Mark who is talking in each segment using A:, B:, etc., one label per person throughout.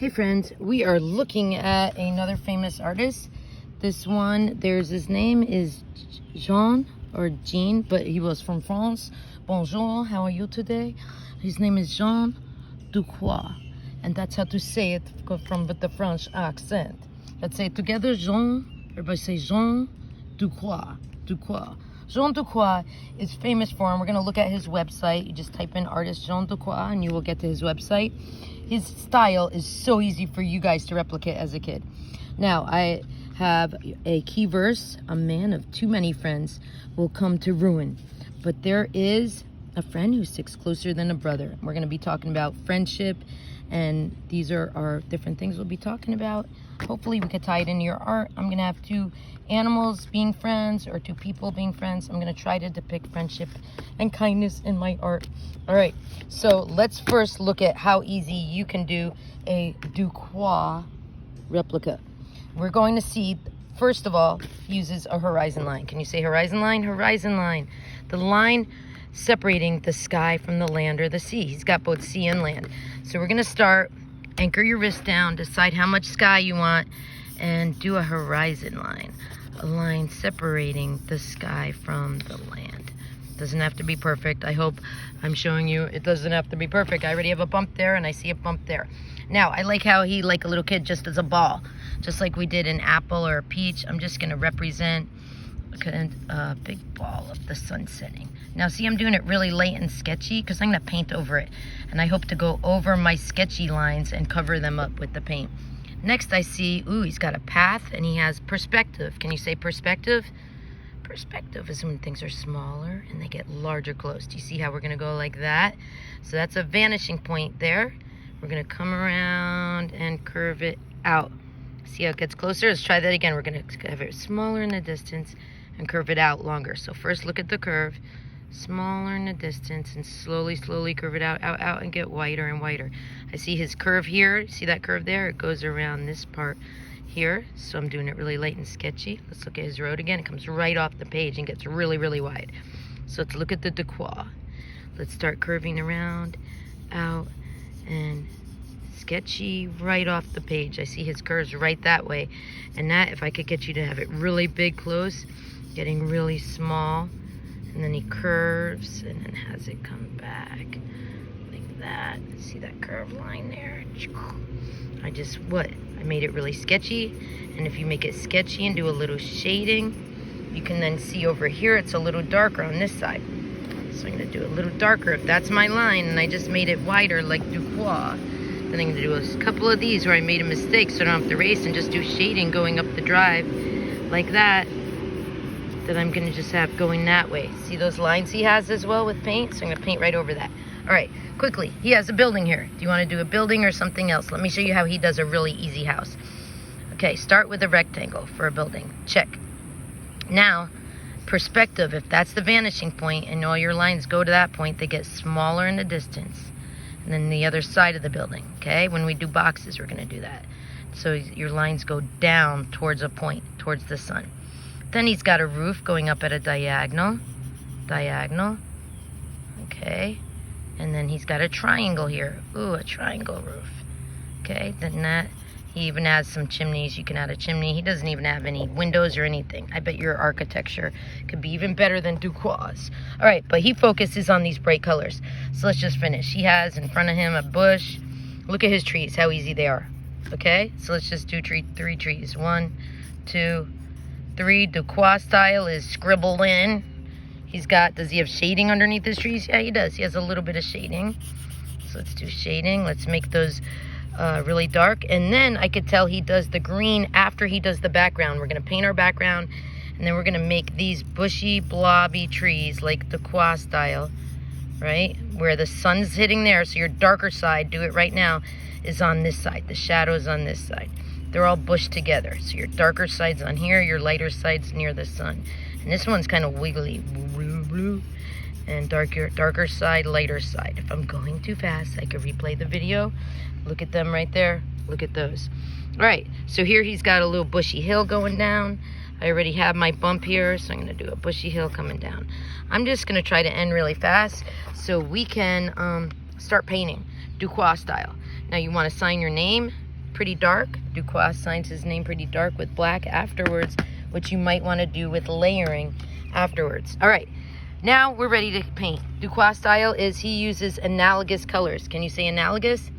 A: Hey friends, we are looking at another famous artist. This one, his name is Jean or Jean, but he was from France. Bonjour, how are you today? His name is Jean Duquoc, and that's how to say it from with the French accent. Let's say it together, Jean. Everybody say Jean Duquoc. Duquoc. Jean Duquoc is famous for, and we're going to look at his website. You just type in artist Jean Duquoc and you will get to his website. His style is so easy for you guys to replicate as a kid. Now, I have a key verse: a man of too many friends will come to ruin, but there is a friend who sticks closer than a brother. We're going to be talking about friendship, and these are our different things we'll be talking about. Hopefully we could tie it into your art. I'm going to have two animals being friends or two people being friends. I'm going to try to depict friendship and kindness in my art. All right, so let's first look at how easy you can do a Duquoc replica. We're going to see, first of all, uses a horizon line. Can you say horizon line? Horizon line. The line separating the sky from the land or the sea. He's got both sea and land. So we're going to start, anchor your wrist down, decide how much sky you want, and do a horizon line. A line separating the sky from the land. Doesn't have to be perfect. I hope I'm showing you it doesn't have to be perfect. I already have a bump there and I see a bump there. Now, I like how he, like a little kid, just as a ball. Just like we did an apple or a peach, I'm just going to represent a big ball of the sun setting. Now, see, I'm doing it really light and sketchy because I'm going to paint over it. And I hope to go over my sketchy lines and cover them up with the paint. Next, I see, ooh, he's got a path and he has perspective. Can you say perspective? Perspective is when things are smaller and they get larger close. Do you see how we're going to go like that? So that's a vanishing point there. We're going to come around and curve it out. See how it gets closer? Let's try that again. We're going to have it smaller in the distance and curve it out longer. So first look at the curve, smaller in the distance, and slowly curve it out, and get wider and wider. I see his curve here. See that curve there? It goes around this part here. So I'm doing it really light and sketchy. Let's look at his road again. It comes right off the page and gets really wide. So let's look at the Duquoc. Let's start curving around, out, and sketchy right off the page. I see his curves right that way. And that, if I could get you to have it really big close, getting really small, and then he curves and then has it come back like that. See that curved line there? I made it really sketchy. And if you make it sketchy and do a little shading, you can then see over here it's a little darker on this side. So I'm going to do a little darker if that's my line, and I just made it wider like Duquoc. Then I'm going to do a couple of these where I made a mistake so I don't have to erase, and just do shading going up the drive like that. That I'm going to just have going that way. See those lines he has as well with paint? So I'm going to paint right over that. All right, quickly. He has a building here. Do you want to do a building or something else? Let me show you how he does a really easy house. Okay, start with a rectangle for a building. Check. Now, perspective, if that's the vanishing point and all your lines go to that point, they get smaller in the distance. And then the other side of the building, okay? When we do boxes, we're going to do that. So your lines go down towards a point, towards the sun. Then he's got a roof going up at a diagonal, okay? And then he's got a triangle here, ooh, a triangle roof, okay? Then that, he even has some chimneys. You can add a chimney. He doesn't even have any windows or anything. I bet your architecture could be even better than Duquoc's. All right, but he focuses on these bright colors. So let's just finish. He has in front of him a bush. Look at his trees, how easy they are, okay? So let's just do three trees. 1, 2, 3. Duquoc style is scribbled in. Does he have shading underneath his trees? Yeah, he does. He has a little bit of shading. So let's do shading. Let's make those really dark. And then I could tell he does the green after he does the background. We're going to paint our background, and then we're going to make these bushy, blobby trees like Duquoc style, right? Where the sun's hitting there. So your darker side, do it right now, is on this side. The shadow's on this side. They're all bushed together. So your darker side's on here, your lighter side's near the sun. And this one's kind of wiggly. And darker side, lighter side. If I'm going too fast, I could replay the video. Look at them right there. Look at those. All right, so here he's got a little bushy hill going down. I already have my bump here, so I'm going to do a bushy hill coming down. I'm just going to try to end really fast so we can start painting Duquoc style. Now you want to sign your name pretty dark. Duquoc signs his name pretty dark with black afterwards, which you might want to do with layering afterwards. All right, now we're ready to paint. Duquoc style is he uses analogous colors. Can you say analogous?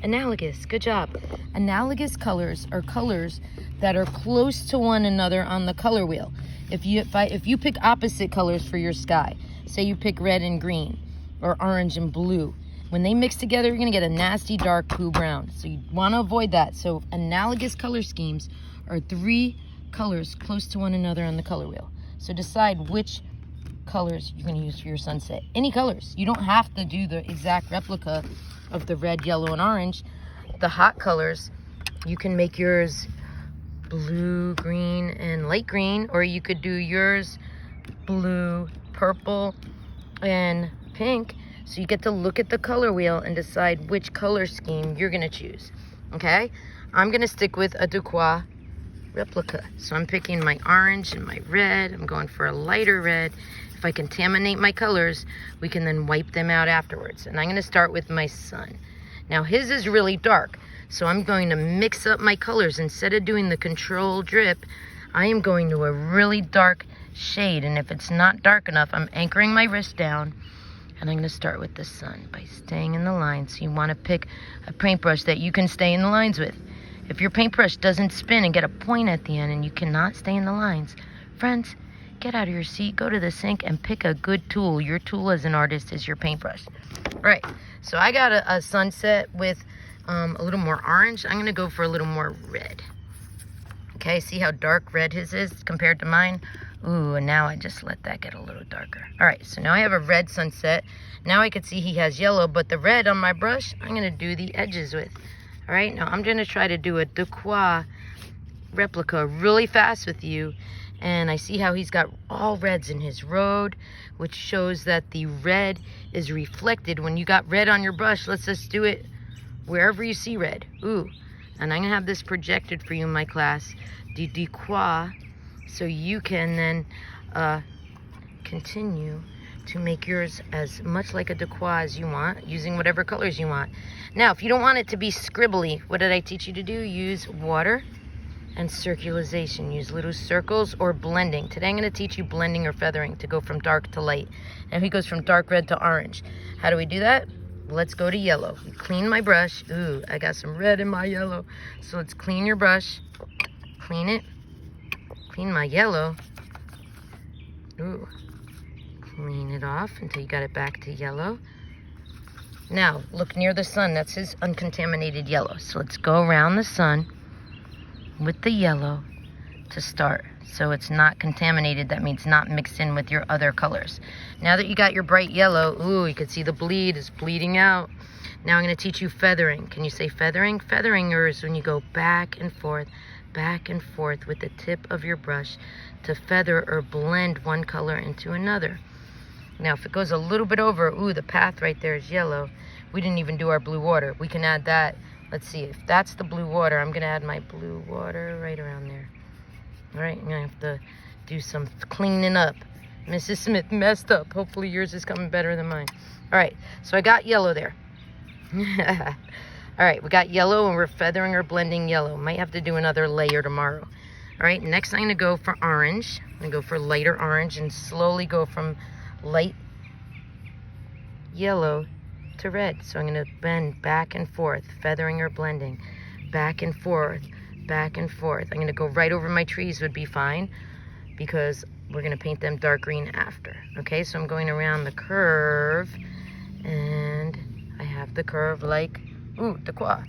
A: Analogous, good job. Analogous colors are colors that are close to one another on the color wheel. If you pick opposite colors for your sky, say you pick red and green or orange and blue, when they mix together, you're gonna get a nasty dark poo brown. So you wanna avoid that. So analogous color schemes are 3 colors close to one another on the color wheel. So decide which colors you're gonna use for your sunset. Any colors. You don't have to do the exact replica of the red, yellow, and orange. The hot colors, you can make yours blue, green, and light green, or you could do yours blue, purple, and pink. So you get to look at the color wheel and decide which color scheme you're gonna choose, okay? I'm gonna stick with a Duquoc replica. So I'm picking my orange and my red. I'm going for a lighter red. If I contaminate my colors, we can then wipe them out afterwards. And I'm gonna start with my sun. Now his is really dark, so I'm going to mix up my colors. Instead of doing the control drip, I am going to a really dark shade. And if it's not dark enough, I'm anchoring my wrist down, and I'm gonna start with the sun by staying in the lines. So you wanna pick a paintbrush that you can stay in the lines with. If your paintbrush doesn't spin and get a point at the end and you cannot stay in the lines, friends, get out of your seat, go to the sink, and pick a good tool. Your tool as an artist is your paintbrush. All right, so I got a sunset with a little more orange. I'm gonna go for a little more red. Okay, see how dark red his is compared to mine? Ooh, and now I just let that get a little darker. All right, so now I have a red sunset. Now I can see he has yellow, but the red on my brush, I'm gonna do the edges with. All right, now I'm gonna try to do a Duquoc replica really fast with you. And I see how he's got all reds in his road, which shows that the red is reflected. When you got red on your brush, let's just do it wherever you see red. Ooh, and I'm gonna have this projected for you in my class, the Duquoc, so you can then continue to make yours as much like a Duquoc as you want, using whatever colors you want. Now, if you don't want it to be scribbly, what did I teach you to do? Use water and circularization. Use little circles or blending. Today I'm going to teach you blending or feathering to go from dark to light. And he goes from dark red to orange. How do we do that? Let's go to yellow. Clean my brush. Ooh, I got some red in my yellow. So let's clean your brush. Clean it. Clean my yellow. Ooh. Clean it off until you got it back to yellow. Now, look near the sun. That's his uncontaminated yellow. So let's go around the sun with the yellow to start. So it's not contaminated. That means not mixed in with your other colors. Now that you got your bright yellow, ooh, you can see the bleed is bleeding out. Now I'm going to teach you feathering. Can you say feathering? Feathering is when you go back and forth with the tip of your brush to feather or blend one color into another. Now, if it goes a little bit over, ooh, the path right there is yellow. We didn't even do our blue water. We can add that. Let's see, if that's the blue water, I'm gonna add my blue water right around there. All right, I'm gonna have to do some cleaning up. Mrs. Smith messed up. Hopefully yours is coming better than mine. All right, so I got yellow there. All right, we got yellow and we're feathering or blending yellow. Might have to do another layer tomorrow. All right, next I'm gonna go for orange. I'm gonna go for lighter orange and slowly go from light yellow to red. So I'm going to bend back and forth, feathering or blending, back and forth, back and forth. I'm going to go right over my trees would be fine because we're going to paint them dark green after. Okay, so I'm going around the curve, and I have the curve like, ooh, Duquoc.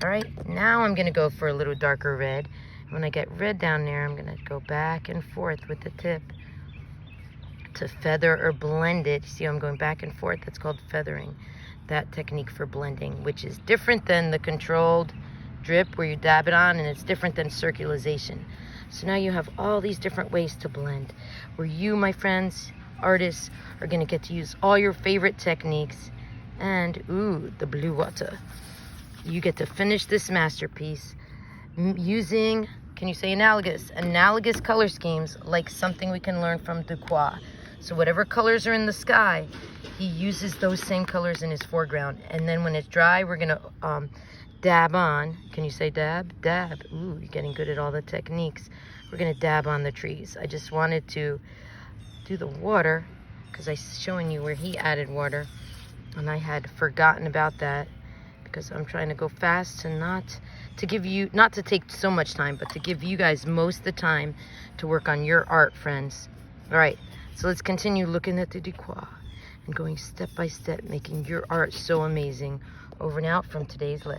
A: All right, now I'm going to go for a little darker red. When I get red down there, I'm going to go back and forth with the tip to feather or blend it. See how I'm going back and forth? That's called feathering. That technique for blending, which is different than the controlled drip where you dab it on, and it's different than circularization. So now you have all these different ways to blend, where you, my friends, artists, are going to get to use all your favorite techniques. And ooh, the blue water. You get to finish this masterpiece using, can you say analogous? Analogous color schemes, like something we can learn from Duquoc. So whatever colors are in the sky, he uses those same colors in his foreground. And then when it's dry, we're gonna dab on. Can you say dab? Dab. Ooh, you're getting good at all the techniques. We're gonna dab on the trees. I just wanted to do the water because I was showing you where he added water, and I had forgotten about that because I'm trying to go fast and not to take so much time, but to give you guys most of the time to work on your art, friends. All right, so let's continue looking at the Duquoc and going step by step, making your art so amazing. Over and out from today's lesson.